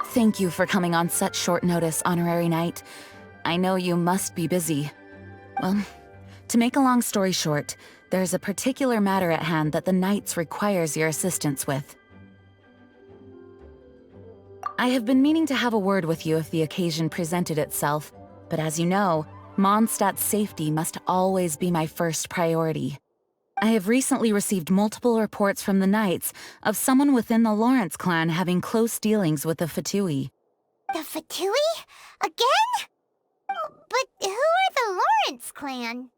Thank you for coming on such short notice, Honorary Knight. I know you must be busy. Well, to make a long story short, there's a particular matter at hand that the Knights requires your assistance with. I have been meaning to have a word with you if the occasion presented itself, but as you know, Mondstadt's safety must always be my first priority. I have recently received multiple reports from the Knights of someone within the Lawrence clan having close dealings with the Fatui. The Fatui? Again? But who are the Lawrence clan?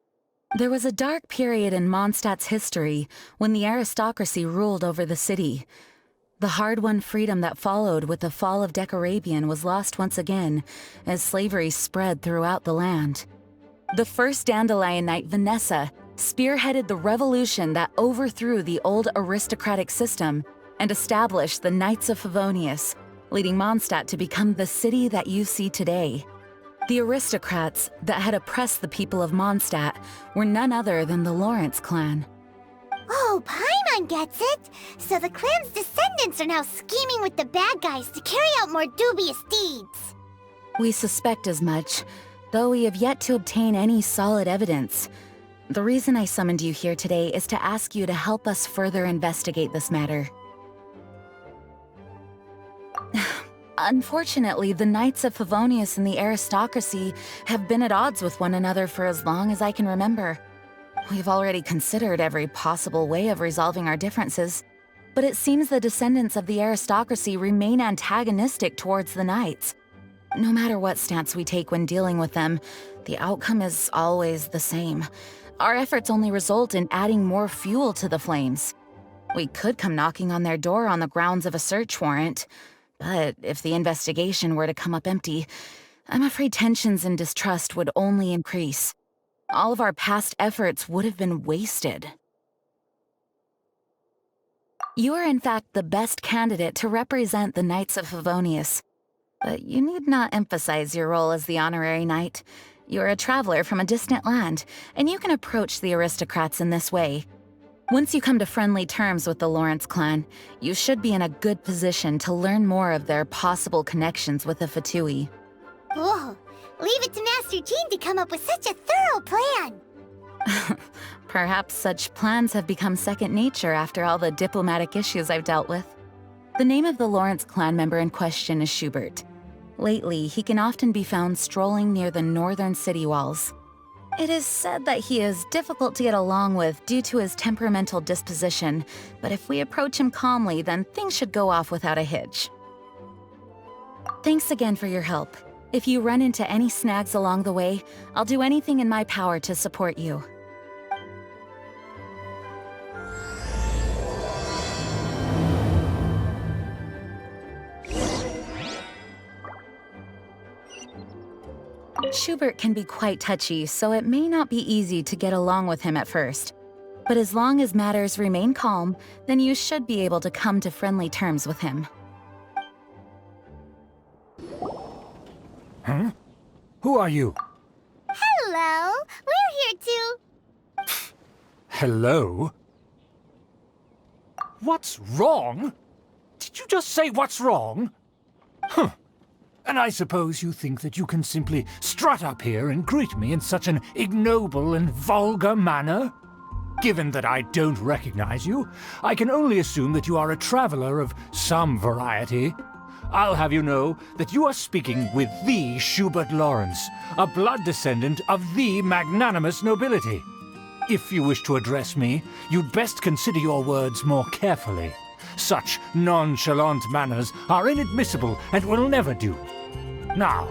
There was a dark period in Mondstadt's history when the aristocracy ruled over the city. The hard-won freedom that followed with the fall of Decarabian was lost once again as slavery spread throughout the land. The first Dandelion Knight, Vanessa, spearheaded the revolution that overthrew the old aristocratic system and established the Knights of Favonius, leading Mondstadt to become the city that you see today. The aristocrats that had oppressed the people of Mondstadt were none other than the Lawrence clan. Oh, Paimon gets it! So the clan's descendants are now scheming with the bad guys to carry out more dubious deeds. We suspect as much, though we have yet to obtain any solid evidence. The reason I summoned you here today is to ask you to help us further investigate this matter. Unfortunately, the Knights of Favonius and the aristocracy have been at odds with one another for as long as I can remember. We've already considered every possible way of resolving our differences, but it seems the descendants of the aristocracy remain antagonistic towards the Knights. No matter what stance we take when dealing with them, the outcome is always the same. Our efforts only result in adding more fuel to the flames. We could come knocking on their door on the grounds of a search warrant, but if the investigation were to come up empty, I'm afraid tensions and distrust would only increase. All of our past efforts would have been wasted. You are in fact the best candidate to represent the Knights of Favonius. But you need not emphasize your role as the Honorary Knight. You're a traveler from a distant land, and you can approach the aristocrats in this way. Once you come to friendly terms with the Lawrence clan, you should be in a good position to learn more of their possible connections with the Fatui. Whoa, leave it to Master Jean to come up with such a thorough plan! Perhaps such plans have become second nature after all the diplomatic issues I've dealt with. The name of the Lawrence clan member in question is Schubert. Lately, he can often be found strolling near the northern city walls. It is said that he is difficult to get along with due to his temperamental disposition, but if we approach him calmly, then things should go off without a hitch. Thanks again for your help. If you run into any snags along the way, I'll do anything in my power to support you. Schubert can be quite touchy, so it may not be easy to get along with him at first. But as long as matters remain calm, then you should be able to come to friendly terms with him. Huh? Who are you? Hello! We're here too! Hello? What's wrong? Did you just say what's wrong? Huh. And I suppose you think that you can simply strut up here and greet me in such an ignoble and vulgar manner? Given that I don't recognize you, I can only assume that you are a traveler of some variety. I'll have you know that you are speaking with the Schubert Lawrence, a blood descendant of the magnanimous nobility. If you wish to address me, you'd best consider your words more carefully. Such nonchalant manners are inadmissible and will never do. Now,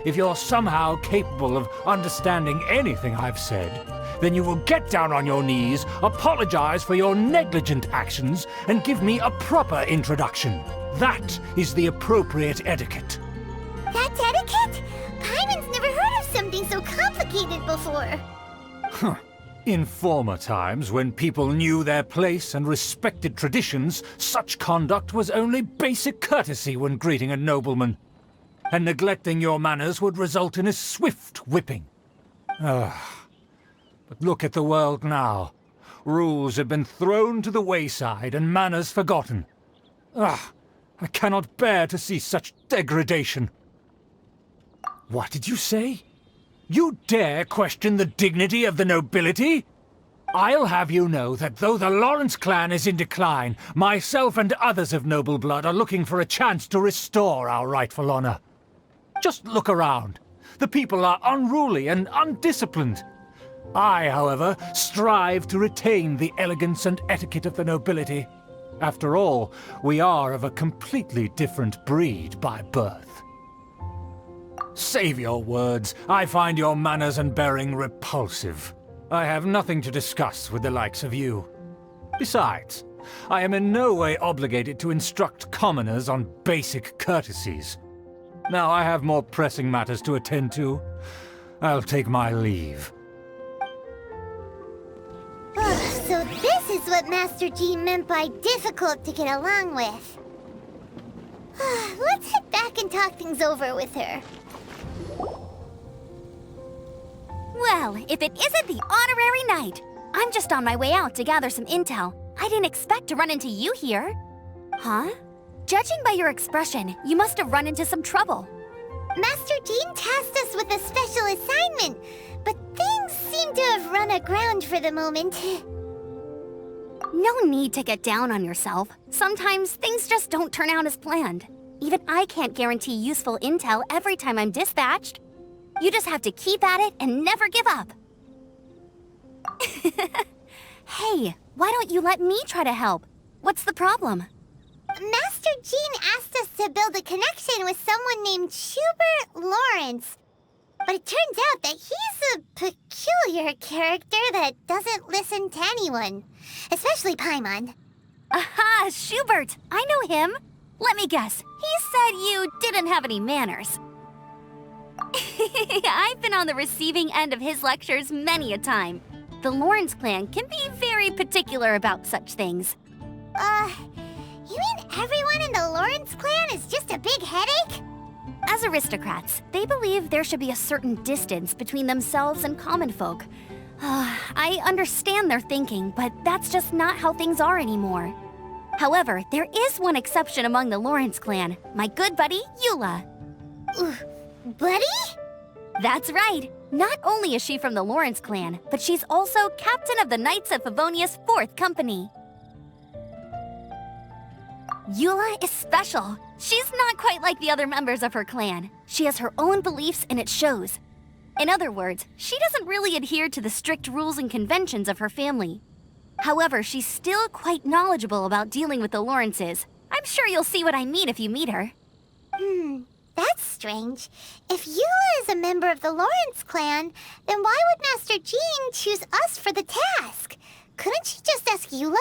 if you're somehow capable of understanding anything I've said, then you will get down on your knees, apologize for your negligent actions, and give me a proper introduction. That is the appropriate etiquette. That's etiquette? Paimon's never heard of something so complicated before. Huh. In former times, when people knew their place and respected traditions, such conduct was only basic courtesy when greeting a nobleman. And neglecting your manners would result in a swift whipping. But look at the world now. Rules have been thrown to the wayside and manners forgotten. I cannot bear to see such degradation. What did you say? You dare question the dignity of the nobility? I'll have you know that though the Lawrence clan is in decline, myself and others of noble blood are looking for a chance to restore our rightful honor. Just look around. The people are unruly and undisciplined. I, however, strive to retain the elegance and etiquette of the nobility. After all, we are of a completely different breed by birth. Save your words. I find your manners and bearing repulsive. I have nothing to discuss with the likes of you. Besides, I am in no way obligated to instruct commoners on basic courtesies. Now I have more pressing matters to attend to. I'll take my leave. So this is what Master Jean meant by difficult to get along with. Let's head back and talk things over with her. Well, if it isn't the honorary knight! I'm just on my way out to gather some intel. I didn't expect to run into you here. Huh? Judging by your expression, you must have run into some trouble. Master Jean tasked us with a special assignment, but things seem to have run aground for the moment. No need to get down on yourself. Sometimes things just don't turn out as planned. Even I can't guarantee useful intel every time I'm dispatched. You just have to keep at it and never give up. Hey, why don't you let me try to help? What's the problem? Master Jean asked us to build a connection with someone named Schubert Lawrence. But it turns out that he's a peculiar character that doesn't listen to anyone, especially Paimon. Aha, Schubert! I know him. Let me guess, he said you didn't have any manners. I've been on the receiving end of his lectures many a time. The Lawrence clan can be very particular about such things. You mean everyone in the Lawrence clan is just a big headache? As aristocrats, they believe there should be a certain distance between themselves and common folk. I understand their thinking, but that's just not how things are anymore. However, there is one exception among the Lawrence clan, my good buddy, Eula. Buddy? That's right. Not only is she from the Lawrence clan, but she's also captain of the Knights of Favonia's 4th Company. Eula is special. She's not quite like the other members of her clan. She has her own beliefs and it shows. In other words, she doesn't really adhere to the strict rules and conventions of her family. However, she's still quite knowledgeable about dealing with the Lawrences. I'm sure you'll see what I mean if you meet her. That's strange. If Eula is a member of the Lawrence clan, then why would Master Jean choose us for the task? Couldn't she just ask Eula?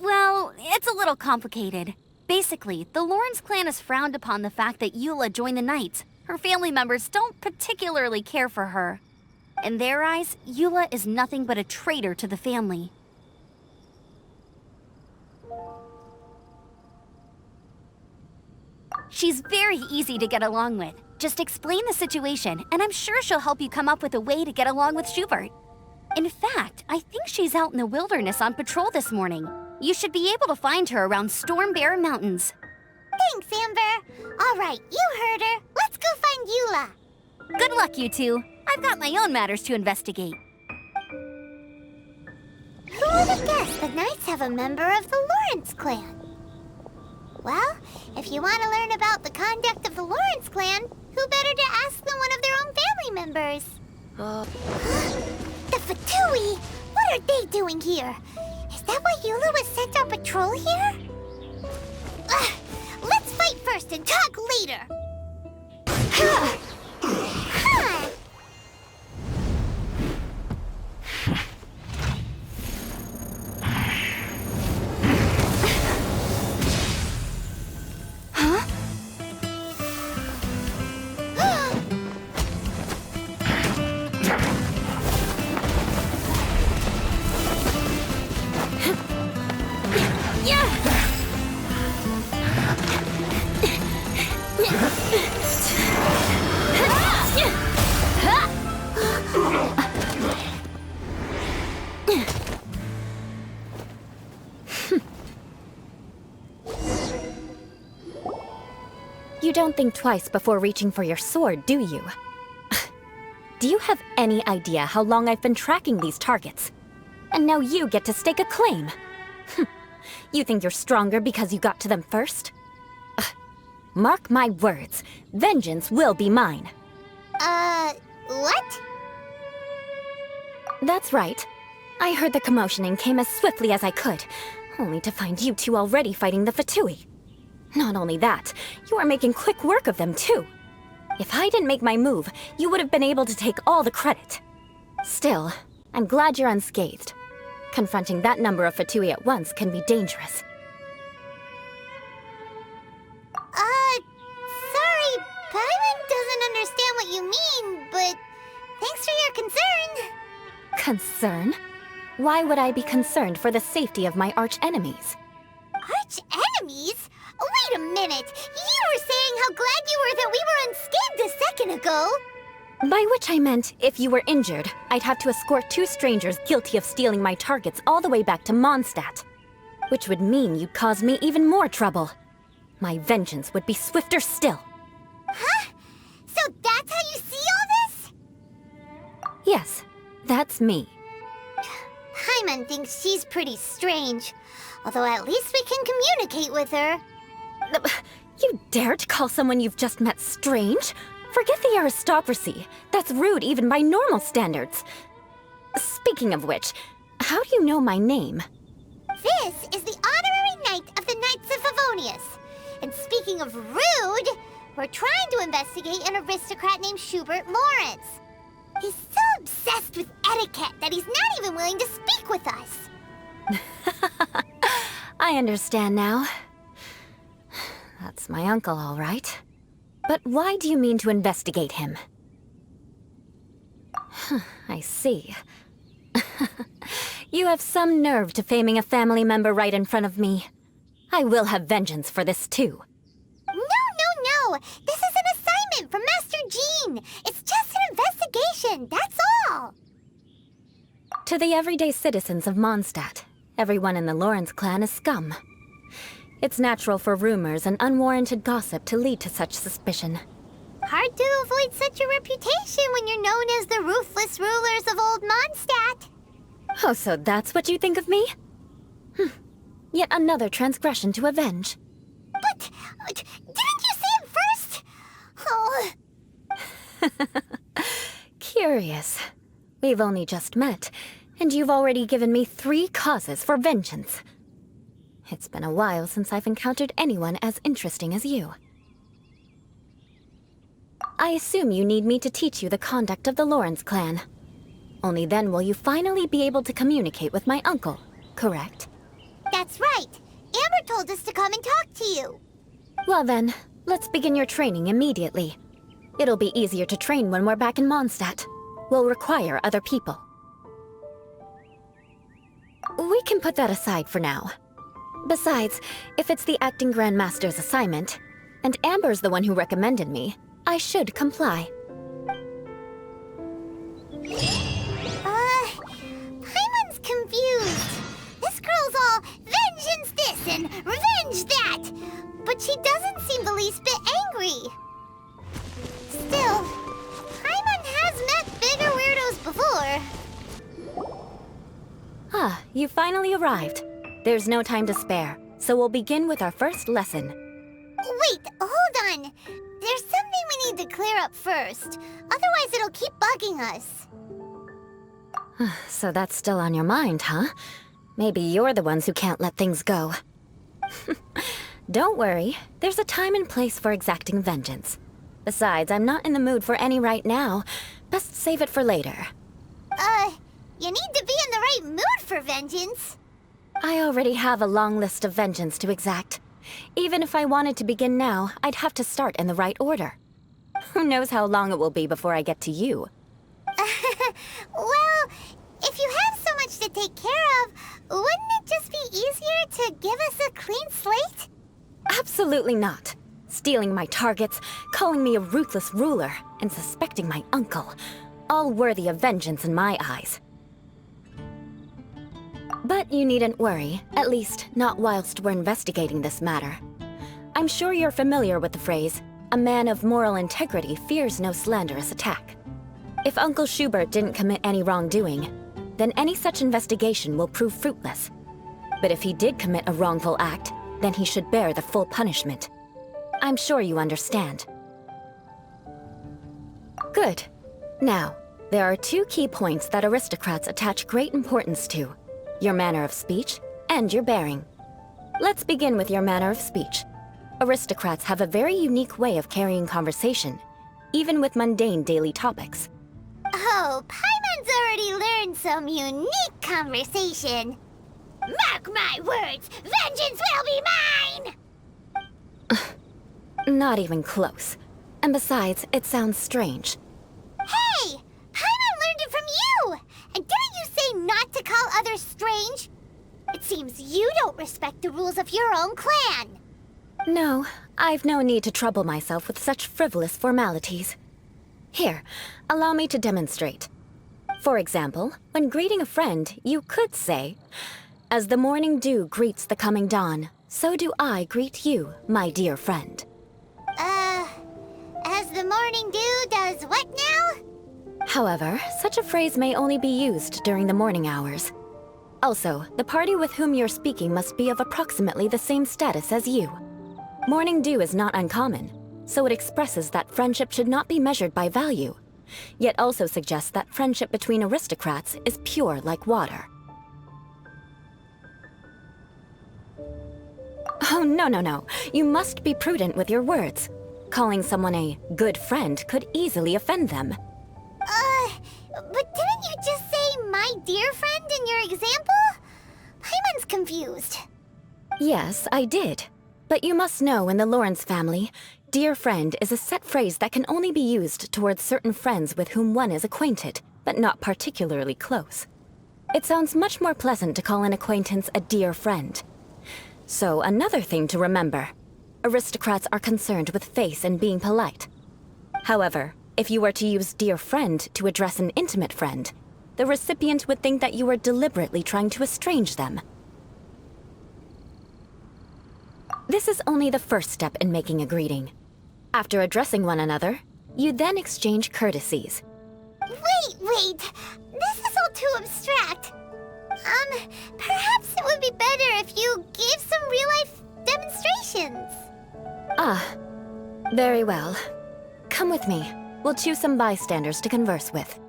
Well, it's a little complicated. Basically, the Lawrence clan has frowned upon the fact that Eula joined the Knights. Her family members don't particularly care for her. In their eyes, Eula is nothing but a traitor to the family. She's very easy to get along with. Just explain the situation, and I'm sure she'll help you come up with a way to get along with Schubert. In fact, I think she's out in the wilderness on patrol this morning. You should be able to find her around Storm Bear Mountains. Thanks, Amber. All right, you heard her. Let's go find Eula. Good luck, you two. I've got my own matters to investigate. Who would have guessed the Knights have a member of the Lawrence clan? Well, if you want to learn about the conduct of the Lawrence clan, who better to ask than one of their own family members? The Fatui! What are they doing here? Is that why Eula was sent on patrol here? Let's fight first and talk later! You don't think twice before reaching for your sword, do you? Do you have any idea how long I've been tracking these targets? And now you get to stake a claim. You think you're stronger because you got to them first? Mark my words, vengeance will be mine. What? That's right. I heard the commotion and came as swiftly as I could, only to find you two already fighting the Fatui. Not only that, you are making quick work of them too. If I didn't make my move, you would have been able to take all the credit. Still, I'm glad you're unscathed. Confronting that number of Fatui at once can be dangerous. Sorry, Paimon doesn't understand what you mean, but thanks for your concern. Concern? Why would I be concerned for the safety of my arch-enemies? Arch-enemies? Wait a minute! You were saying how glad you were that we were unscathed a second ago! By which I meant, if you were injured, I'd have to escort 2 strangers guilty of stealing my targets all the way back to Mondstadt. Which would mean you'd cause me even more trouble. My vengeance would be swifter still. Huh? So that's how you see all this? Yes, that's me. Paimon thinks she's pretty strange. Although at least we can communicate with her. You dare to call someone you've just met strange? Forget the aristocracy. That's rude even by normal standards. Speaking of which, how do you know my name? This is the honorary knight of the Knights of Favonius. And speaking of rude, we're trying to investigate an aristocrat named Schubert Lawrence. He's so obsessed with etiquette that he's not even willing to speak with us. I understand now. That's my uncle, all right. But why do you mean to investigate him? I see. You have some nerve to faming a family member right in front of me. I will have vengeance for this too. No! This is an assignment from Master Jean! It's just an investigation, that's all! To the everyday citizens of Mondstadt, everyone in the Lawrence clan is scum. It's natural for rumors and unwarranted gossip to lead to such suspicion. Hard to avoid such a reputation when you're known as the ruthless rulers of Old Mondstadt. Oh, so that's what you think of me? Yet another transgression to avenge. But, didn't you say it first? Oh. Curious. We've only just met, and you've already given me 3 causes for vengeance. It's been a while since I've encountered anyone as interesting as you. I assume you need me to teach you the conduct of the Lawrence clan. Only then will you finally be able to communicate with my uncle, correct? That's right. Amber told us to come and talk to you. Well then, let's begin your training immediately. It'll be easier to train when we're back in Mondstadt. We'll require other people. We can put that aside for now. Besides, if it's the acting Grandmaster's assignment, and Amber's the one who recommended me, I should comply. Paimon's confused. This girl's all vengeance this and revenge that. But she doesn't seem the least bit angry. Still, Paimon has met bigger weirdos before. Ah, you finally arrived. There's no time to spare, so we'll begin with our first lesson. Wait, hold on. There's something we need to clear up first. Otherwise it'll keep bugging us. So that's still on your mind, huh? Maybe you're the ones who can't let things go. Don't worry, there's a time and place for exacting vengeance. Besides, I'm not in the mood for any right now. Best save it for later. You need to be in the right mood for vengeance. I already have a long list of vengeance to exact. Even if I wanted to begin now, I'd have to start in the right order. Who knows how long it will be before I get to you? Well, if you have so much to take care of, wouldn't it just be easier to give us a clean slate? Absolutely not. Stealing my targets, calling me a ruthless ruler, and suspecting my uncle. All worthy of vengeance in my eyes. But you needn't worry, at least not whilst we're investigating this matter. I'm sure you're familiar with the phrase, A man of moral integrity fears no slanderous attack. If Uncle Schubert didn't commit any wrongdoing, then any such investigation will prove fruitless. But if he did commit a wrongful act, then he should bear the full punishment. I'm sure you understand. Good. Now, there are two key points that aristocrats attach great importance to: your manner of speech and your bearing. Let's begin with your manner of speech. Aristocrats have a very unique way of carrying conversation, even with mundane daily topics. Oh, Paimon's already learned some unique conversation. Mark my words, vengeance will be mine! Not even close. And besides, it sounds strange. Hey! Paimon learned it from you! And didn't you say not to call others strange? It seems you don't respect the rules of your own clan. No, I've no need to trouble myself with such frivolous formalities. Here, allow me to demonstrate. For example, when greeting a friend, you could say, "As the morning dew greets the coming dawn, so do I greet you, my dear friend." As the morning dew does what now? However, such a phrase may only be used during the morning hours. Also, the party with whom you're speaking must be of approximately the same status as you. Morning dew is not uncommon, so it expresses that friendship should not be measured by value, yet also suggests that friendship between aristocrats is pure like water. Oh, no. You must be prudent with your words. Calling someone a good friend could easily offend them. But didn't you just say my dear friend in your example? Paimon's confused. Yes, I did. But you must know in the Lawrence family, dear friend is a set phrase that can only be used towards certain friends with whom one is acquainted, but not particularly close. It sounds much more pleasant to call an acquaintance a dear friend. So another thing to remember. Aristocrats are concerned with face and being polite. However, if you were to use dear friend to address an intimate friend, the recipient would think that you were deliberately trying to estrange them. This is only the first step in making a greeting. After addressing one another, you then exchange courtesies. Wait! This is all too abstract. Perhaps it would be better if you gave some real-life demonstrations. Ah, very well. Come with me. We'll choose some bystanders to converse with.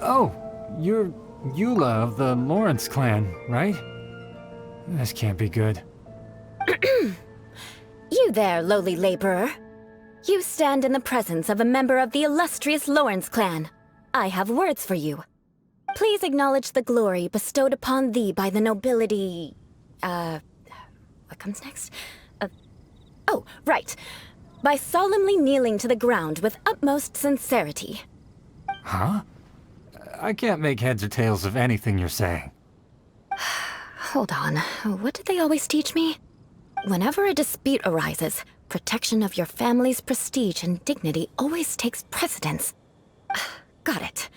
Oh, you're Eula of the Lawrence clan, right? This can't be good. You there, lowly laborer. You stand in the presence of a member of the illustrious Lawrence clan. I have words for you. Please acknowledge the glory bestowed upon thee by the nobility... What comes next? Oh, right. By solemnly kneeling to the ground with utmost sincerity. Huh? I can't make heads or tails of anything you're saying. Hold on. What did they always teach me? Whenever a dispute arises, protection of your family's prestige and dignity always takes precedence. Got it.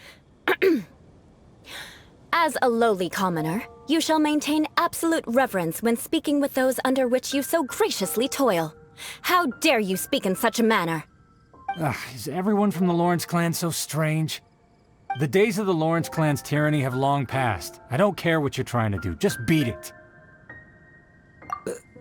As a lowly commoner, you shall maintain absolute reverence when speaking with those under which you so graciously toil. How dare you speak in such a manner? Is everyone from the Lawrence clan so strange? The days of the Lawrence clan's tyranny have long passed. I don't care what you're trying to do, just beat it.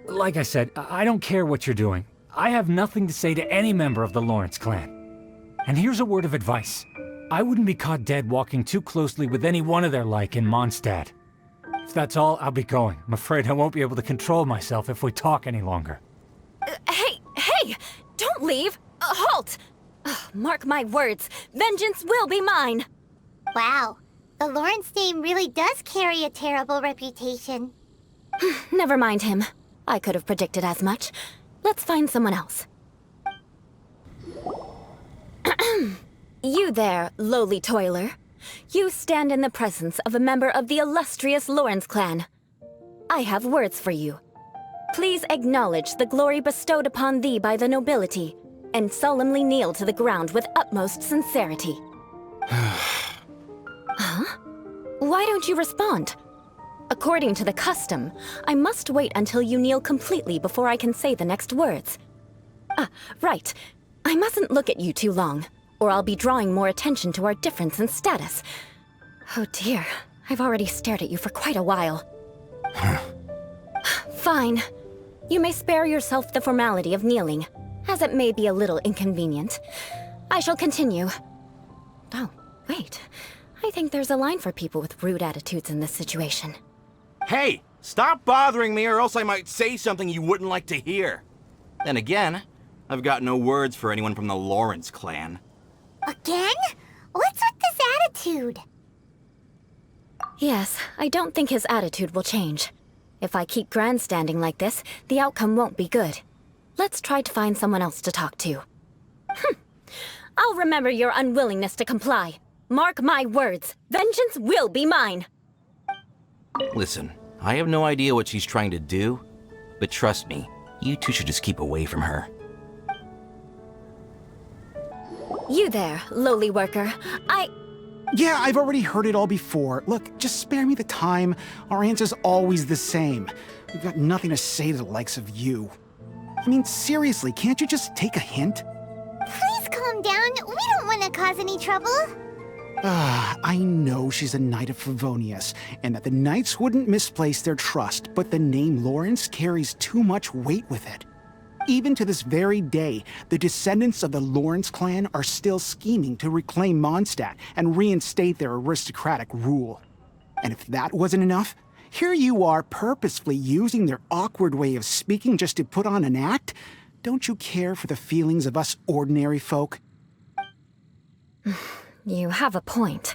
Like I said, I don't care what you're doing. I have nothing to say to any member of the Lawrence clan. And here's a word of advice. I wouldn't be caught dead walking too closely with any one of their like in Mondstadt. If that's all, I'll be going. I'm afraid I won't be able to control myself if we talk any longer. Hey! Don't leave! Halt! Mark my words, vengeance will be mine! Wow, the Lawrence name really does carry a terrible reputation. Never mind him. I could have predicted as much. Let's find someone else. You there, lowly toiler. You stand in the presence of a member of the illustrious Lawrence clan. I have words for you. Please acknowledge the glory bestowed upon thee by the nobility, and solemnly kneel to the ground with utmost sincerity. Huh? Why don't you respond? According to the custom, I must wait until you kneel completely before I can say the next words. Ah, right. I mustn't look at you too long, or I'll be drawing more attention to our difference in status. Oh dear, I've already stared at you for quite a while. Fine. You may spare yourself the formality of kneeling, as it may be a little inconvenient. I shall continue. Oh, wait. I think there's a line for people with rude attitudes in this situation. Hey, stop bothering me or else I might say something you wouldn't like to hear. Then again, I've got no words for anyone from the Lawrence clan. Again? What's with this attitude? Yes, I don't think his attitude will change. If I keep grandstanding like this, the outcome won't be good. Let's try to find someone else to talk to. I'll remember your unwillingness to comply. Mark my words, vengeance will be mine. Listen, I have no idea what she's trying to do, but trust me, you two should just keep away from her. You there, lowly worker. Yeah, I've already heard it all before. Look, just spare me the time. Our answer's always the same. We've got nothing to say to the likes of you. I mean, seriously, can't you just take a hint? Please calm down. We don't want to cause any trouble. I know she's a Knight of Favonius, and that the Knights wouldn't misplace their trust, but the name Lawrence carries too much weight with it. Even to this very day, the descendants of the Lawrence clan are still scheming to reclaim Mondstadt and reinstate their aristocratic rule. And if that wasn't enough, here you are purposefully using their awkward way of speaking just to put on an act? Don't you care for the feelings of us ordinary folk? You have a point.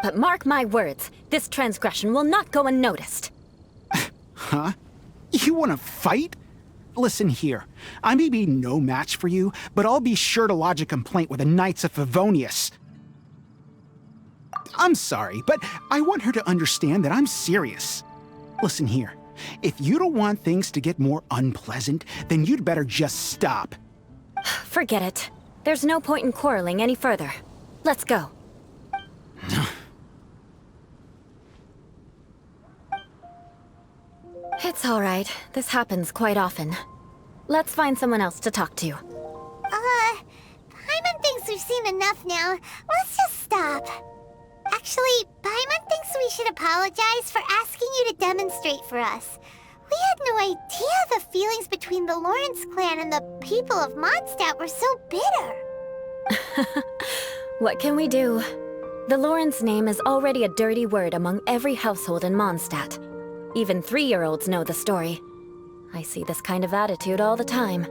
But mark my words, this transgression will not go unnoticed. Huh? You want to fight? Listen here, I may be no match for you, but I'll be sure to lodge a complaint with the Knights of Favonius. I'm sorry, but I want her to understand that I'm serious. Listen here, if you don't want things to get more unpleasant, then you'd better just stop. Forget it. There's no point in quarreling any further. Let's go. It's all right. This happens quite often. Let's find someone else to talk to. Paimon thinks we've seen enough now. Let's just stop. Actually, Paimon thinks we should apologize for asking you to demonstrate for us. We had no idea the feelings between the Lawrence clan and the people of Mondstadt were so bitter. What can we do? The Lawrence name is already a dirty word among every household in Mondstadt. Even 3-year-olds know the story. I see this kind of attitude all the time.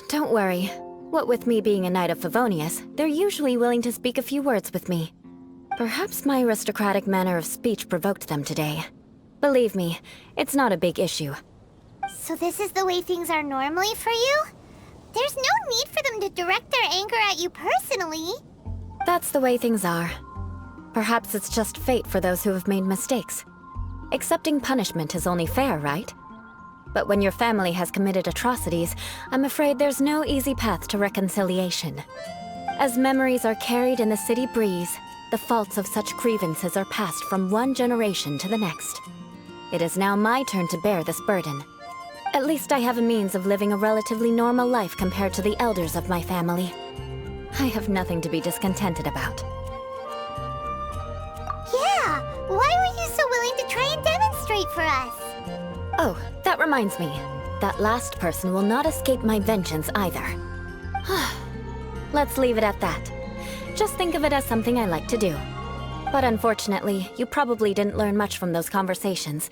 Don't worry. What with me being a Knight of Favonius, they're usually willing to speak a few words with me. Perhaps my aristocratic manner of speech provoked them today. Believe me, it's not a big issue. So this is the way things are normally for you? There's no need for them to direct their anger at you personally. That's the way things are. Perhaps it's just fate for those who have made mistakes. Accepting punishment is only fair, right? But when your family has committed atrocities, I'm afraid there's no easy path to reconciliation. As memories are carried in the city breeze, the faults of such grievances are passed from one generation to the next. It is now my turn to bear this burden. At least I have a means of living a relatively normal life compared to the elders of my family. I have nothing to be discontented about. Yeah, why were you so willing to try and demonstrate for us? Oh, that reminds me. That last person will not escape my vengeance either. Let's leave it at that. Just think of it as something I like to do. But unfortunately, you probably didn't learn much from those conversations.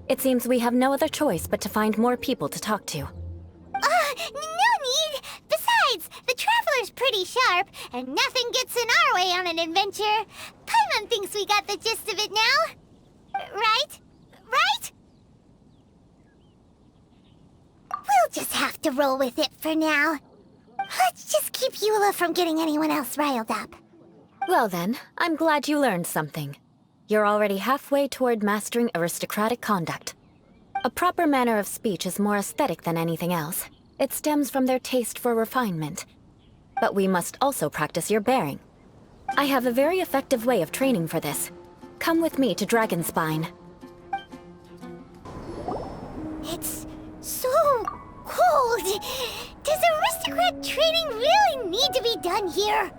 It seems we have no other choice but to find more people to talk to. No need! Besides, the Traveler's pretty sharp, and nothing gets in our way on an adventure. Paimon thinks we got the gist of it now. Right? Right? We'll just have to roll with it for now. Let's just keep Eula from getting anyone else riled up. Well then, I'm glad you learned something. You're already halfway toward mastering aristocratic conduct. A proper manner of speech is more aesthetic than anything else. It stems from their taste for refinement. But we must also practice your bearing. I have a very effective way of training for this, come with me to Dragonspine. It's so cold. Does aristocrat training really need to be done here?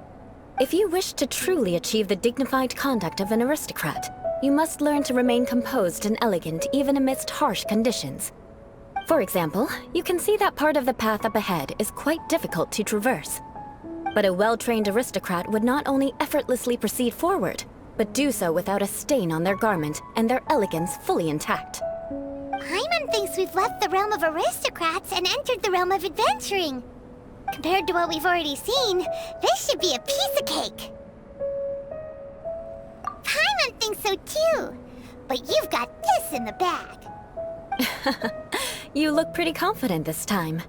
If you wish to truly achieve the dignified conduct of an aristocrat, you must learn to remain composed and elegant even amidst harsh conditions. For example, you can see that part of the path up ahead is quite difficult to traverse. But a well-trained aristocrat would not only effortlessly proceed forward, but do so without a stain on their garment and their elegance fully intact. Paimon thinks we've left the realm of aristocrats and entered the realm of adventuring. Compared to what we've already seen, this should be a piece of cake. Paimon thinks so too, but you've got this in the bag. You look pretty confident this time.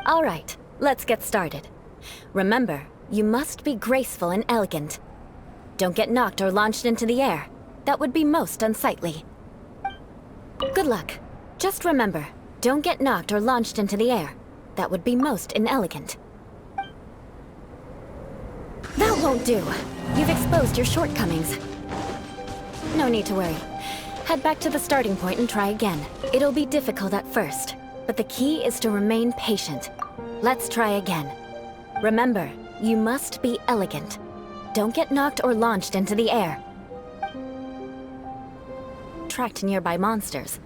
All right, let's get started. Remember, you must be graceful and elegant. Don't get knocked or launched into the air. That would be most unsightly. Good luck. Just remember, don't get knocked or launched into the air. That would be most inelegant. That won't do. You've exposed your shortcomings. No need to worry. Head back to the starting point and try again. It'll be difficult at first, but the key is to remain patient. Let's try again. Remember, you must be elegant. Don't get knocked or launched into the air. Attract nearby monsters.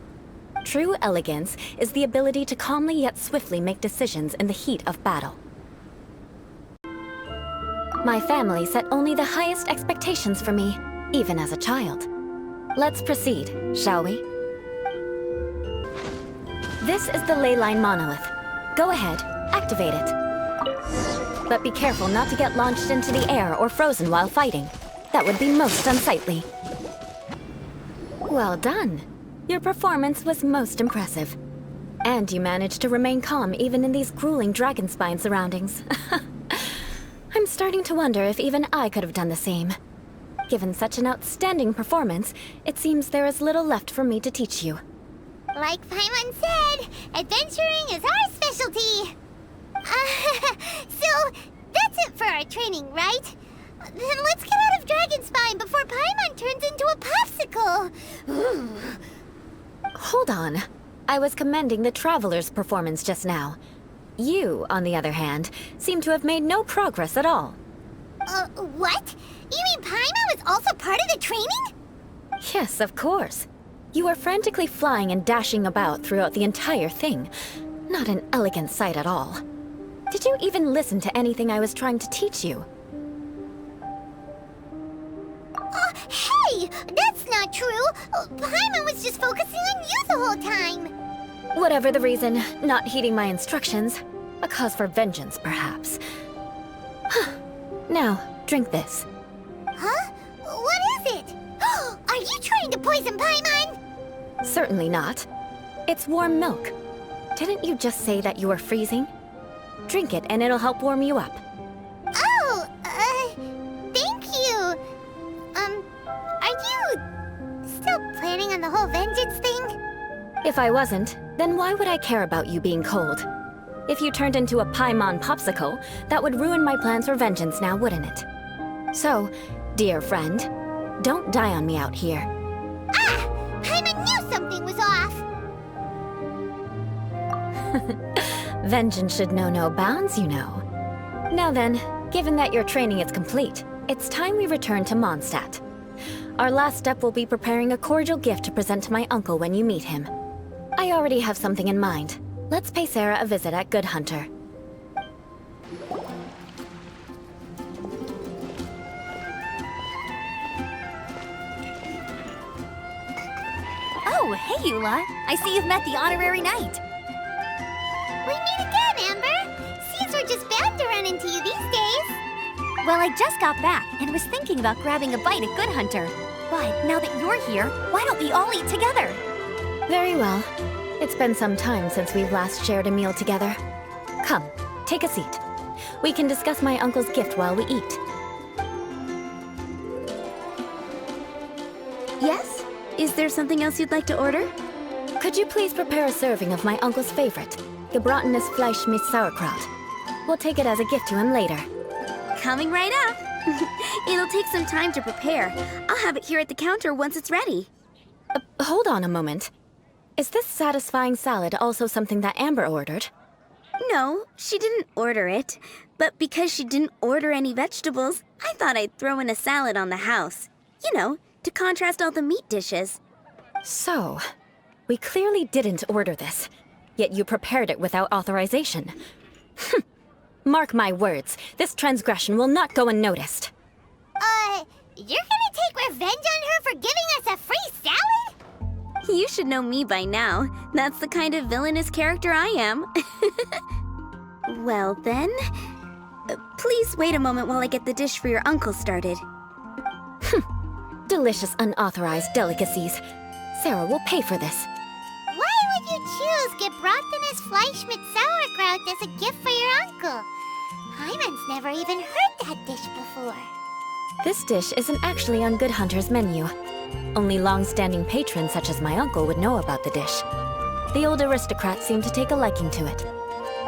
True elegance is the ability to calmly yet swiftly make decisions in the heat of battle. My family set only the highest expectations for me, even as a child. Let's proceed, shall we? This is the leyline monolith. Go ahead, activate it. But be careful not to get launched into the air or frozen while fighting. That would be most unsightly. Well done. Your performance was most impressive. And you managed to remain calm even in these grueling Dragonspine surroundings. I'm starting to wonder if even I could have done the same. Given such an outstanding performance, it seems there is little left for me to teach you. Like Paimon said, adventuring is our specialty. So, that's it for our training, right? Then let's get out of Dragonspine before Paimon turns into a popsicle. Hold on. I was commending the Traveler's performance just now. You, on the other hand, seem to have made no progress at all. What? You mean Paimon was also part of the training? Yes, of course. You were frantically flying and dashing about throughout the entire thing. Not an elegant sight at all. Did you even listen to anything I was trying to teach you? Hey! That's not true! Paimon was just focusing on you the whole time! Whatever the reason, not heeding my instructions. A cause for vengeance, perhaps. Now, drink this. Huh? What is it? Are you trying to poison Paimon? Certainly not. It's warm milk. Didn't you just say that you were freezing? Drink it and it'll help warm you up. Oh, thank you. Are you still planning on the whole vengeance thing? If I wasn't, then why would I care about you being cold? If you turned into a Paimon popsicle, that would ruin my plans for vengeance now, wouldn't it? So, dear friend, don't die on me out here. Ah! Paimon knew something was off! Vengeance should know no bounds, you know. Now then, given that your training is complete, it's time we return to Mondstadt. Our last step will be preparing a cordial gift to present to my uncle when you meet him. I already have something in mind. Let's pay Sarah a visit at Good Hunter. Oh, hey, Eula. I see you've met the honorary knight. We meet again, Amber! Seems we're just bound to run into you these days. Well, I just got back and was thinking about grabbing a bite at Good Hunter. But now that you're here, why don't we all eat together? Very well. It's been some time since we've last shared a meal together. Come, take a seat. We can discuss my uncle's gift while we eat. Yes? Is there something else you'd like to order? Could you please prepare a serving of my uncle's favorite, gebratenes Fleisch mit Sauerkraut? We'll take it as a gift to him later. Coming right up. It'll take some time to prepare. I'll have it here at the counter once it's ready. Hold on a moment. Is this satisfying salad also something that Amber ordered? No, she didn't order it. But because she didn't order any vegetables, I thought I'd throw in a salad on the house. You know, to contrast all the meat dishes. So, we clearly didn't order this, yet you prepared it without authorization. Mark my words, this transgression will not go unnoticed. You're gonna take revenge on her for giving us a free salad? You should know me by now. That's the kind of villainous character I am. Well then, please wait a moment while I get the dish for your uncle started. Delicious unauthorized delicacies. Sarah will pay for this. Why would you choose gebratenes Fleisch mit Sauerkraut as a gift for your uncle? Hyman's never even heard that dish before. This dish isn't actually on Good Hunter's menu. Only long-standing patrons such as my uncle would know about the dish. The old aristocrats seem to take a liking to it.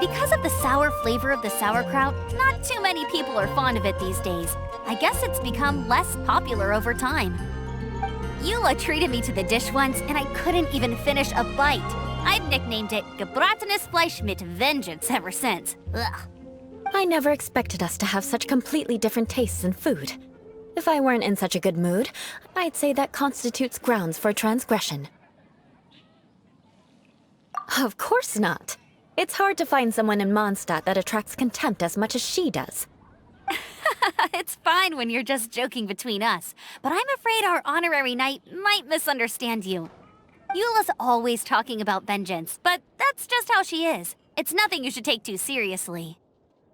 Because of the sour flavor of the sauerkraut, not too many people are fond of it these days. I guess it's become less popular over time. Eula treated me to the dish once, and I couldn't even finish a bite. I've nicknamed it gebratenes Fleisch mit Vengeance ever since. Ugh. I never expected us to have such completely different tastes in food. If I weren't in such a good mood, I'd say that constitutes grounds for transgression. Of course not. It's hard to find someone in Mondstadt that attracts contempt as much as she does. It's fine when you're just joking between us, but I'm afraid our honorary knight might misunderstand you. Eula's always talking about vengeance, but that's just how she is. It's nothing you should take too seriously.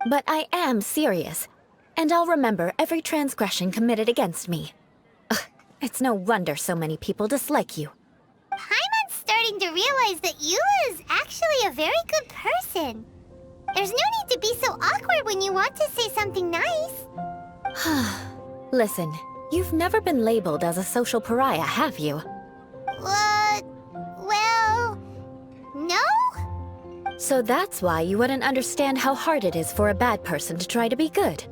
But I am serious, and I'll remember every transgression committed against me. Ugh, it's no wonder so many people dislike you. Hyman's starting to realize that Eula is actually a very good person. There's no need to be so awkward when you want to say something nice. Listen, you've never been labeled as a social pariah, have you? Well, no? So that's why you wouldn't understand how hard it is for a bad person to try to be good.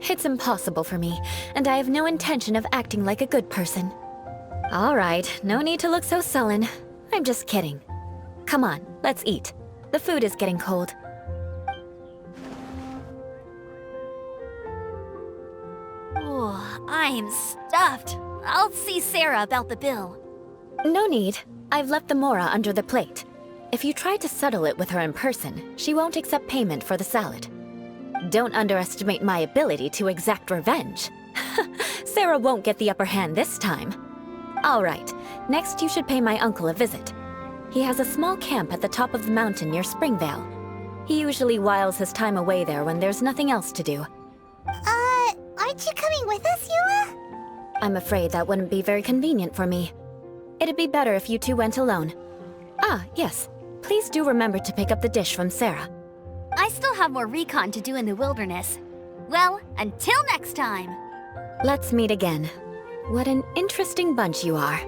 It's impossible for me, and I have no intention of acting like a good person. All right, no need to look so sullen. I'm just kidding. Come on, let's eat. The food is getting cold. Oh, I'm stuffed. I'll see Sarah about the bill. No need. I've left the mora under the plate. If you try to settle it with her in person, she won't accept payment for the salad. Don't underestimate my ability to exact revenge. Sarah won't get the upper hand this time. All right, next you should pay my uncle a visit. He has a small camp at the top of the mountain near Springvale. He usually whiles his time away there when there's nothing else to do. Aren't you coming with us, Eula? I'm afraid that wouldn't be very convenient for me. It'd be better if you two went alone. Ah, yes. Please do remember to pick up the dish from Sarah. I still have more recon to do in the wilderness. Well, until next time. Let's meet again. What an interesting bunch you are.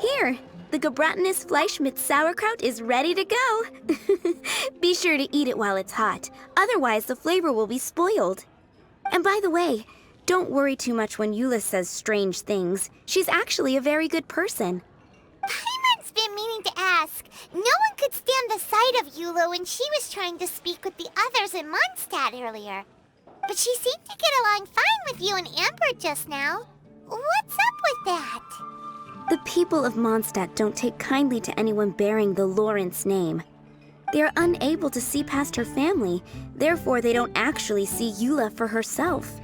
Here, the gebratenes Fleisch mit Sauerkraut is ready to go. Be sure to eat it while it's hot, otherwise the flavor will be spoiled. And by the way, don't worry too much when Eula says strange things. She's actually a very good person. Hyman's been meaning to ask. No one could stand the sight of Eula when she was trying to speak with the others in Mondstadt earlier. But she seemed to get along fine with you and Amber just now. What's up with that? The people of Mondstadt don't take kindly to anyone bearing the Lawrence name. They are unable to see past her family, therefore they don't actually see Eula for herself.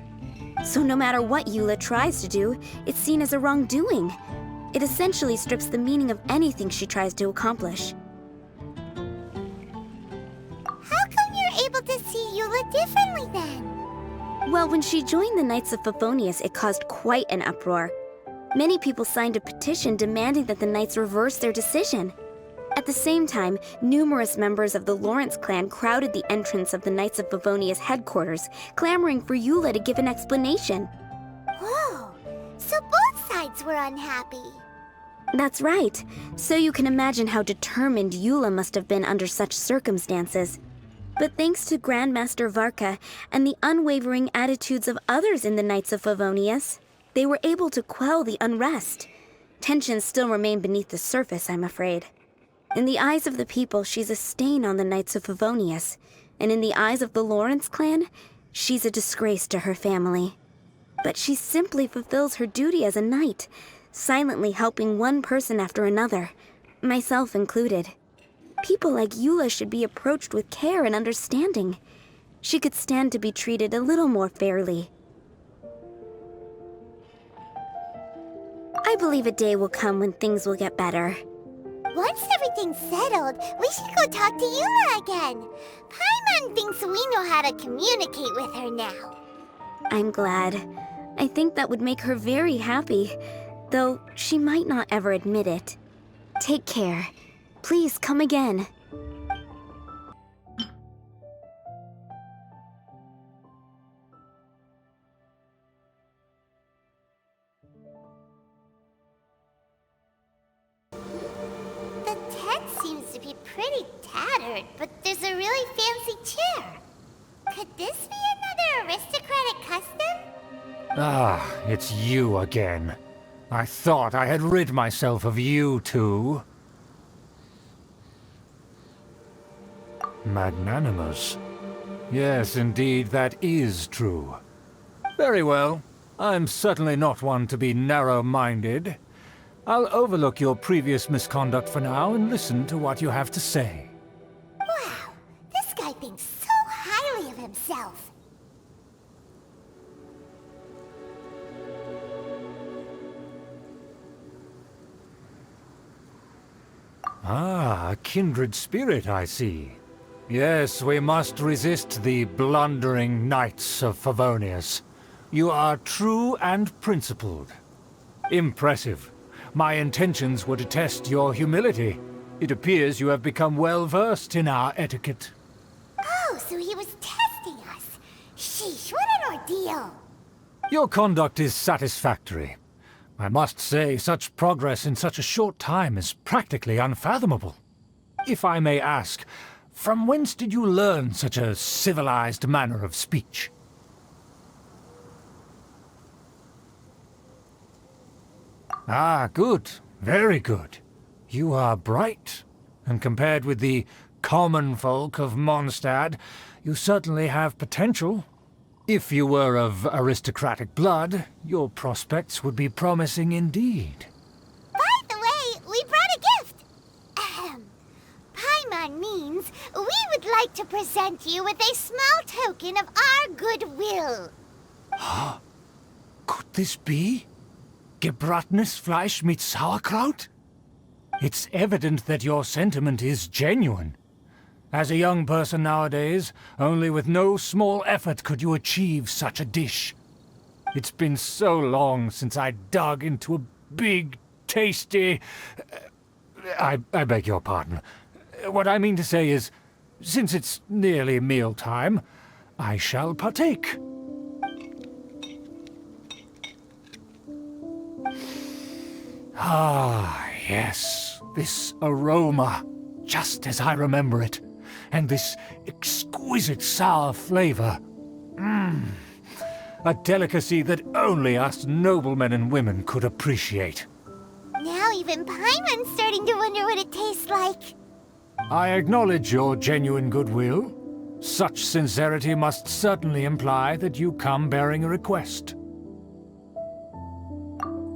So no matter what Eula tries to do, it's seen as a wrongdoing. It essentially strips the meaning of anything she tries to accomplish. How come you're able to see Eula differently then? Well, when she joined the Knights of Favonius, it caused quite an uproar. Many people signed a petition demanding that the Knights reverse their decision. At the same time, numerous members of the Lawrence clan crowded the entrance of the Knights of Favonius headquarters, clamoring for Eula to give an explanation. Whoa, so both sides were unhappy. That's right. So you can imagine how determined Eula must have been under such circumstances. But thanks to Grandmaster Varka and the unwavering attitudes of others in the Knights of Favonius, they were able to quell the unrest. Tensions still remain beneath the surface, I'm afraid. In the eyes of the people, she's a stain on the Knights of Favonius, and in the eyes of the Lawrence clan, she's a disgrace to her family. But she simply fulfills her duty as a knight, silently helping one person after another, myself included. People like Eula should be approached with care and understanding. She could stand to be treated a little more fairly. I believe a day will come when things will get better. Once everything's settled, we should go talk to Eula again. Paimon thinks we know how to communicate with her now. I'm glad. I think that would make her very happy, though she might not ever admit it. Take care. Please come again. The tent seems to be pretty tattered, but there's a really fancy chair. Could this be another aristocratic custom? Ah, it's you again. I thought I had rid myself of you two. Magnanimous. Yes, indeed, that is true. Very well. I'm certainly not one to be narrow-minded. I'll overlook your previous misconduct for now and listen to what you have to say. Wow, this guy thinks so highly of himself. Ah, a kindred spirit, I see. Yes, we must resist the blundering knights of Favonius. You are true and principled. Impressive. My intentions were to test your humility. It appears you have become well-versed in our etiquette. Oh, so he was testing us. Sheesh, what an ordeal. Your conduct is satisfactory. I must say, such progress in such a short time is practically unfathomable. If I may ask, from whence did you learn such a civilized manner of speech? Ah, good. Very good. You are bright, and compared with the common folk of Mondstadt, you certainly have potential. If you were of aristocratic blood, your prospects would be promising indeed. By the way, we brought a gift. Paimon means we would like to present you with a small token of our goodwill. Could this be? Gebratenes Fleisch mit Sauerkraut? It's evident that your sentiment is genuine. As a young person nowadays, only with no small effort could you achieve such a dish. It's been so long since I dug into a big, tasty... I beg your pardon. What I mean to say is, since it's nearly mealtime, I shall partake. Ah, yes, this aroma, just as I remember it, and this exquisite sour flavor. A delicacy that only us noblemen and women could appreciate. Now even Paimon's starting to wonder what it tastes like. I acknowledge your genuine goodwill. Such sincerity must certainly imply that you come bearing a request.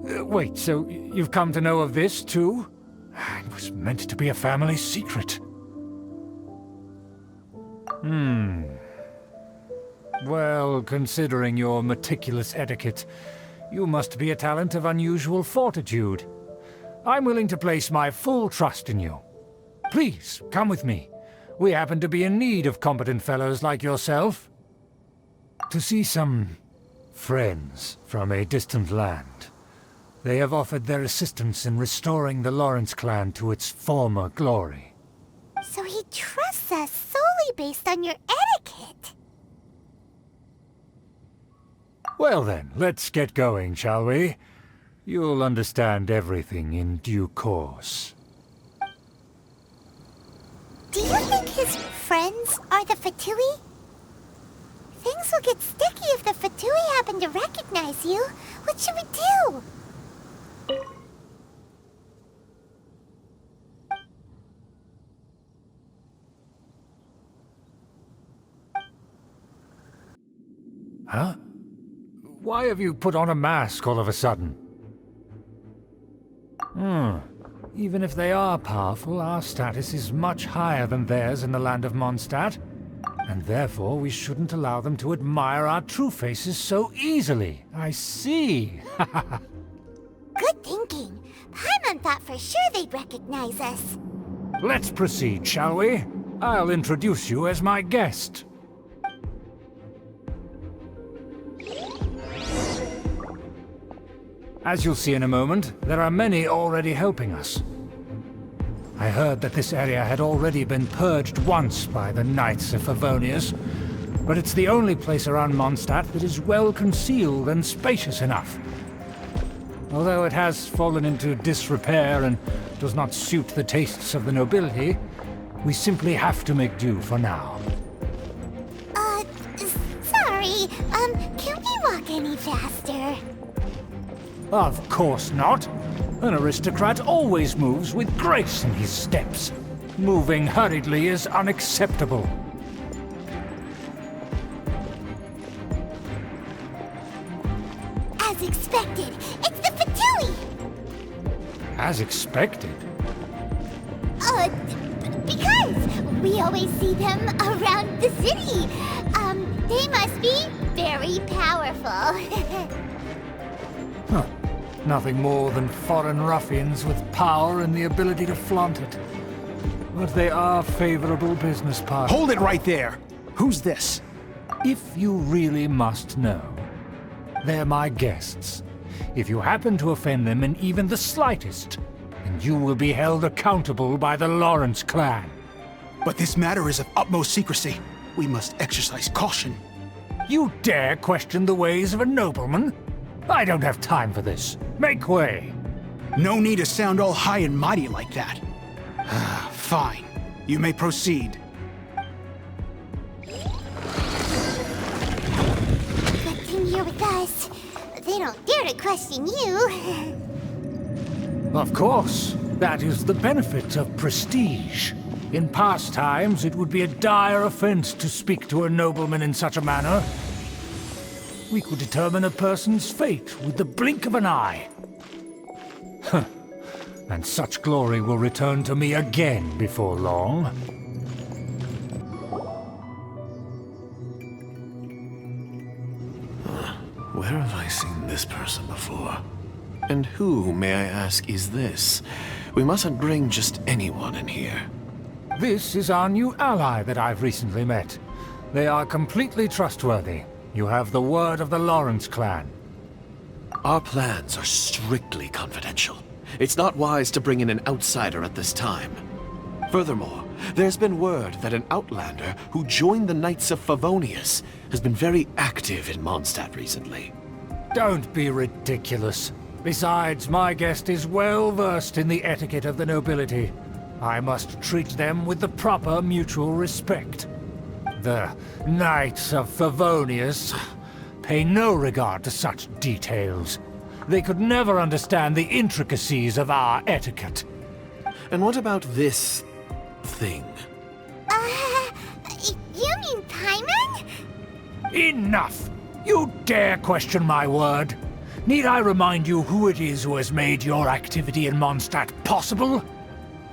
Wait, so you've come to know of this, too? It was meant to be a family secret. Well, considering your meticulous etiquette, you must be a talent of unusual fortitude. I'm willing to place my full trust in you. Please, come with me. We happen to be in need of competent fellows like yourself. To see some friends from a distant land. They have offered their assistance in restoring the Lawrence clan to its former glory. So he trusts us solely based on your etiquette. Well then, let's get going, shall we? You'll understand everything in due course. Do you think his friends are the Fatui? Things will get sticky if the Fatui happen to recognize you. What should we do? Huh? Why have you put on a mask all of a sudden? Even if they are powerful, our status is much higher than theirs in the land of Mondstadt. And therefore, we shouldn't allow them to admire our true faces so easily. I see. Good thinking. Paimon thought for sure they'd recognize us. Let's proceed, shall we? I'll introduce you as my guest. As you'll see in a moment, there are many already helping us. I heard that this area had already been purged once by the Knights of Favonius, but it's the only place around Mondstadt that is well concealed and spacious enough. Although it has fallen into disrepair and does not suit the tastes of the nobility, we simply have to make do for now. Sorry, can we walk any faster? Of course not. An aristocrat always moves with grace in his steps. Moving hurriedly is unacceptable. As expected, it's the Fatui! As expected. Because we always see them around the city. They must be very powerful. Huh. Nothing more than foreign ruffians with power and the ability to flaunt it. But they are favorable business partners. Hold it right there! Who's this? If you really must know, they're my guests. If you happen to offend them in even the slightest, then you will be held accountable by the Lawrence clan. But this matter is of utmost secrecy. We must exercise caution. You dare question the ways of a nobleman? I don't have time for this. Make way. No need to sound all high and mighty like that. Fine. You may proceed. Good thing you're with us. They don't dare to question you. Of course. That is the benefit of prestige. In past times, it would be a dire offense to speak to a nobleman in such a manner. We could determine a person's fate with the blink of an eye. Huh. And such glory will return to me again before long. Where have I seen this person before? And who, may I ask, is this? We mustn't bring just anyone in here. This is our new ally that I've recently met. They are completely trustworthy. You have the word of the Lawrence clan. Our plans are strictly confidential. It's not wise to bring in an outsider at this time. Furthermore, there's been word that an outlander who joined the Knights of Favonius has been very active in Mondstadt recently. Don't be ridiculous. Besides, my guest is well versed in the etiquette of the nobility. I must treat them with the proper mutual respect. The Knights of Favonius pay no regard to such details. They could never understand the intricacies of our etiquette. And what about this thing? You mean Paimon? Enough! You dare question my word? Need I remind you who it is who has made your activity in Mondstadt possible?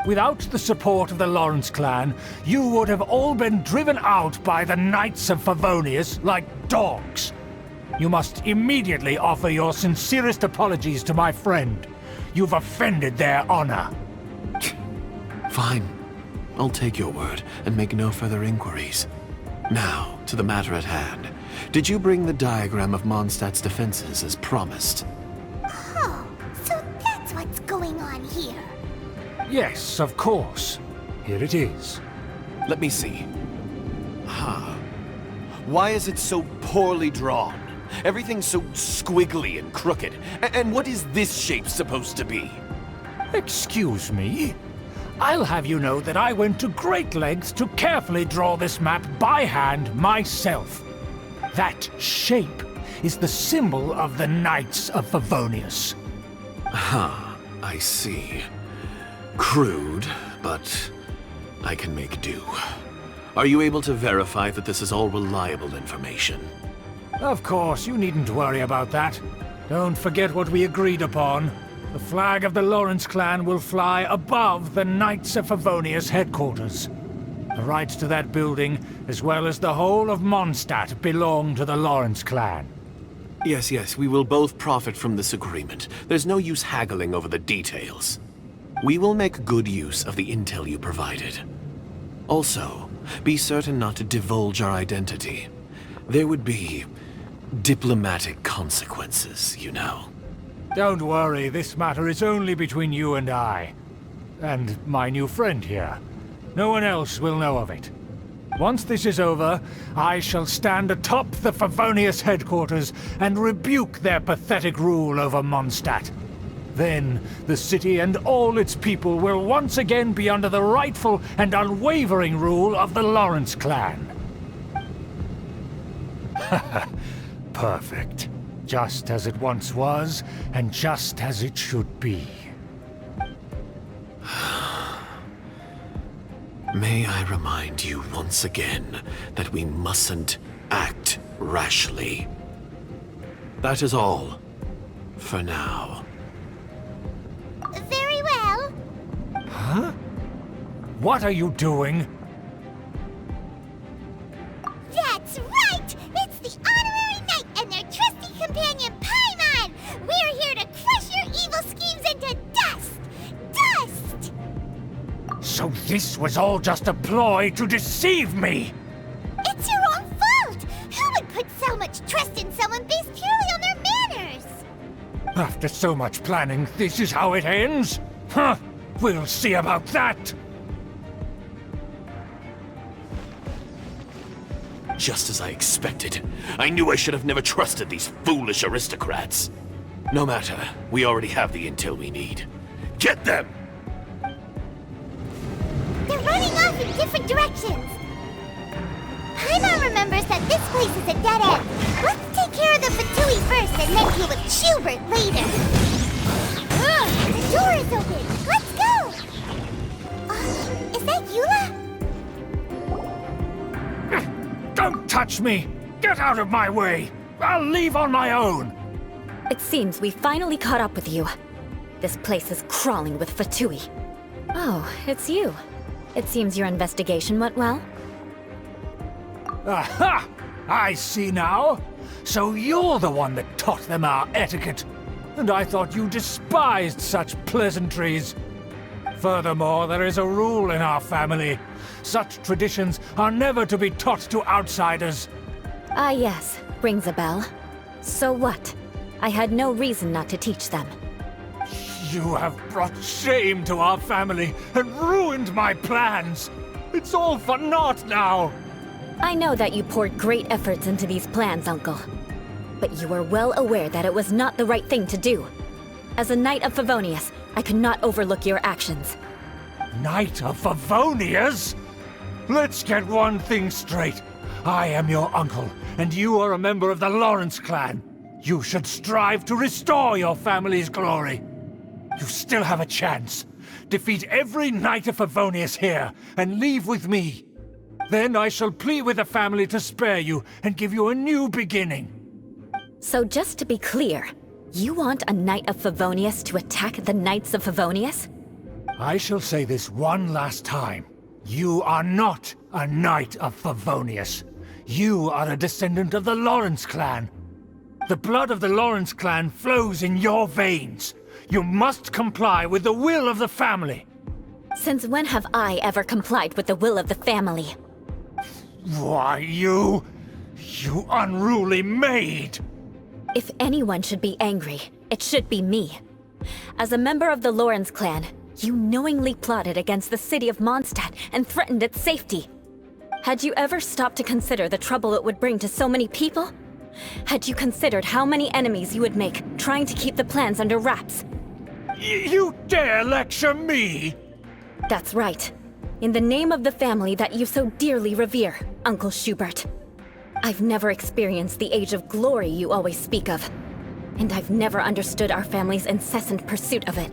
Without the support of the Lawrence clan, you would have all been driven out by the Knights of Favonius like dogs. You must immediately offer your sincerest apologies to my friend. You've offended their honor. Fine. I'll take your word and make no further inquiries. Now, to the matter at hand. Did you bring the diagram of Mondstadt's defenses as promised? Oh, so that's what's going on here. Yes, of course. Here it is. Let me see. Why is it so poorly drawn? Everything's so squiggly and crooked. And what is this shape supposed to be? Excuse me? I'll have you know that I went to great lengths to carefully draw this map by hand myself. That shape is the symbol of the Knights of Favonius. I see. Crude, but I can make do. Are you able to verify that this is all reliable information? Of course, you needn't worry about that. Don't forget what we agreed upon. The flag of the Lawrence clan will fly above the Knights of Favonius headquarters. The rights to that building, as well as the whole of Mondstadt, belong to the Lawrence clan. Yes, we will both profit from this agreement. There's no use haggling over the details. We will make good use of the intel you provided. Also, be certain not to divulge our identity. There would be diplomatic consequences, you know. Don't worry, this matter is only between you and I. And my new friend here. No one else will know of it. Once this is over, I shall stand atop the Favonius headquarters and rebuke their pathetic rule over Mondstadt. Then, the city and all its people will once again be under the rightful and unwavering rule of the Lawrence clan. Perfect. Just as it once was, and just as it should be. May I remind you once again that we mustn't act rashly. That is all, for now. Very well. Huh? What are you doing? That's right! It's the Honorary Knight and their trusty companion, Paimon! We're here to crush your evil schemes into dust! Dust! So this was all just a ploy to deceive me! It's your own fault! Who would put so much trust in someone based purely on their manners? After so much planning, this is how it ends? Huh! We'll see about that! Just as I expected. I knew I should have never trusted these foolish aristocrats. No matter, we already have the intel we need. Get them! They're running off in different directions. Paimon remembers that this place is a dead end. Let's take care of the Fatui first and then deal with Schubert later. The door is open. Let's go! Is that Eula? Don't touch me! Get out of my way! I'll leave on my own! It seems we finally caught up with you. This place is crawling with Fatui. Oh, it's you. It seems your investigation went well. Aha! I see now. So you're the one that taught them our etiquette. And I thought you despised such pleasantries. Furthermore, there is a rule in our family. Such traditions are never to be taught to outsiders. Ah yes, rings a bell. So what? I had no reason not to teach them. You have brought shame to our family and ruined my plans. It's all for naught now. I know that you poured great efforts into these plans, Uncle. But you were well aware that it was not the right thing to do. As a Knight of Favonius, I could not overlook your actions. Knight of Favonius? Let's get one thing straight. I am your uncle, and you are a member of the Lawrence clan. You should strive to restore your family's glory. You still have a chance. Defeat every Knight of Favonius here, and leave with me. Then I shall plead with the family to spare you, and give you a new beginning. So just to be clear, you want a Knight of Favonius to attack the Knights of Favonius? I shall say this one last time. You are not a Knight of Favonius. You are a descendant of the Lawrence clan. The blood of the Lawrence clan flows in your veins. You must comply with the will of the family. Since when have I ever complied with the will of the family? Why, you unruly maid! If anyone should be angry, it should be me. As a member of the Lawrence clan, you knowingly plotted against the city of Mondstadt and threatened its safety. Had you ever stopped to consider the trouble it would bring to so many people? Had you considered how many enemies you would make trying to keep the plans under wraps? You dare lecture me? That's right. In the name of the family that you so dearly revere, Uncle Schubert. I've never experienced the age of glory you always speak of. And I've never understood our family's incessant pursuit of it.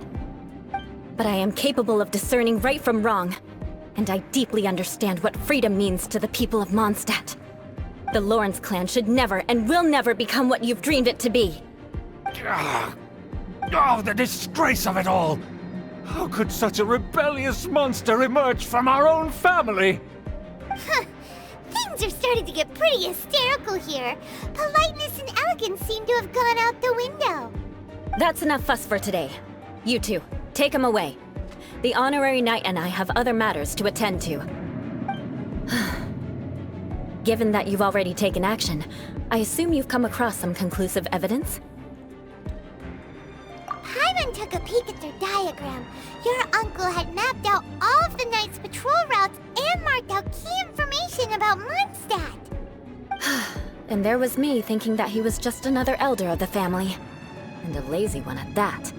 But I am capable of discerning right from wrong. And I deeply understand what freedom means to the people of Mondstadt. The Lawrence clan should never and will never become what you've dreamed it to be. Oh, the disgrace of it all! How could such a rebellious monster emerge from our own family? Things are starting to get pretty hysterical here. Politeness and elegance seem to have gone out the window. That's enough fuss for today. You two, take him away. The honorary knight and I have other matters to attend to. Given that you've already taken action, I assume you've come across some conclusive evidence? Paimon took a peek at their diagram. Your uncle had mapped out all of the Knight's patrol routes and marked out key information about Mondstadt. And there was me thinking that he was just another elder of the family. And a lazy one at that.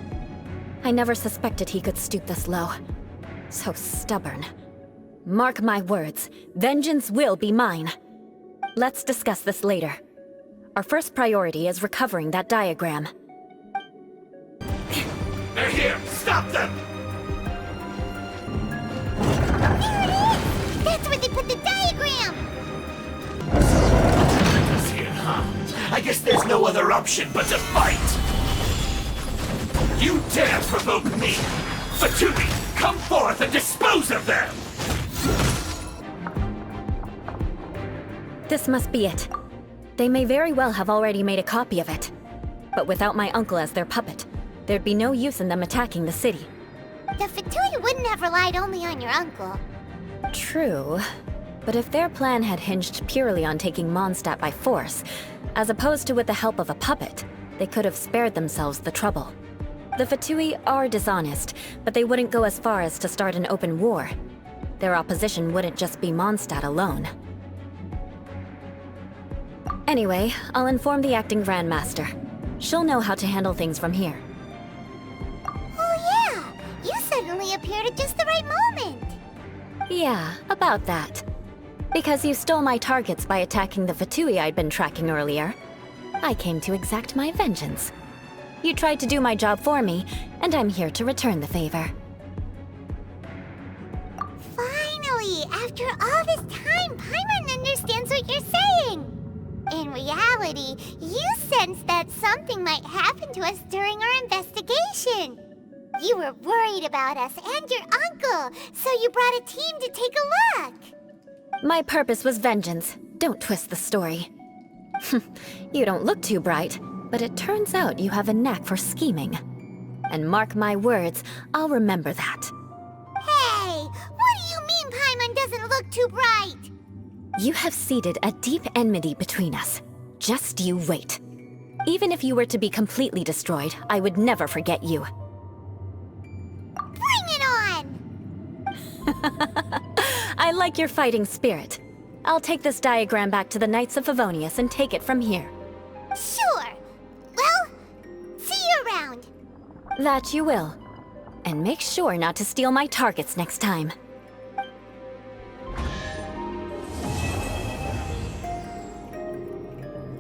I never suspected he could stoop this low. So stubborn. Mark my words, vengeance will be mine. Let's discuss this later. Our first priority is recovering that diagram. They're here! Stop them! There it is! That's where they put the diagram! Us here, huh? I guess there's no other option but to fight! You dare provoke me! Fatui, come forth and dispose of them! This must be it. They may very well have already made a copy of it. But without my uncle as their puppet, there'd be no use in them attacking the city. The Fatui wouldn't have relied only on your uncle. True. But if their plan had hinged purely on taking Mondstadt by force, as opposed to with the help of a puppet, they could have spared themselves the trouble. The Fatui are dishonest, but they wouldn't go as far as to start an open war. Their opposition wouldn't just be Mondstadt alone. Anyway, I'll inform the acting Grandmaster. She'll know how to handle things from here. Oh yeah! You suddenly appeared at just the right moment! Yeah, about that. Because you stole my targets by attacking the Fatui I'd been tracking earlier, I came to exact my vengeance. You tried to do my job for me, and I'm here to return the favor. Finally! After all this time, Paimon understands what you're saying! In reality, you sensed that something might happen to us during our investigation. You were worried about us and your uncle, so you brought a team to take a look. My purpose was vengeance. Don't twist the story. You don't look too bright, but it turns out you have a knack for scheming. And mark my words, I'll remember that. Hey, what do you mean Paimon doesn't look too bright? You have seeded a deep enmity between us. Just you wait. Even if you were to be completely destroyed, I would never forget you. Bring it on! I like your fighting spirit. I'll take this diagram back to the Knights of Favonius and take it from here. Sure. Well, see you around. That you will. And make sure not to steal my targets next time.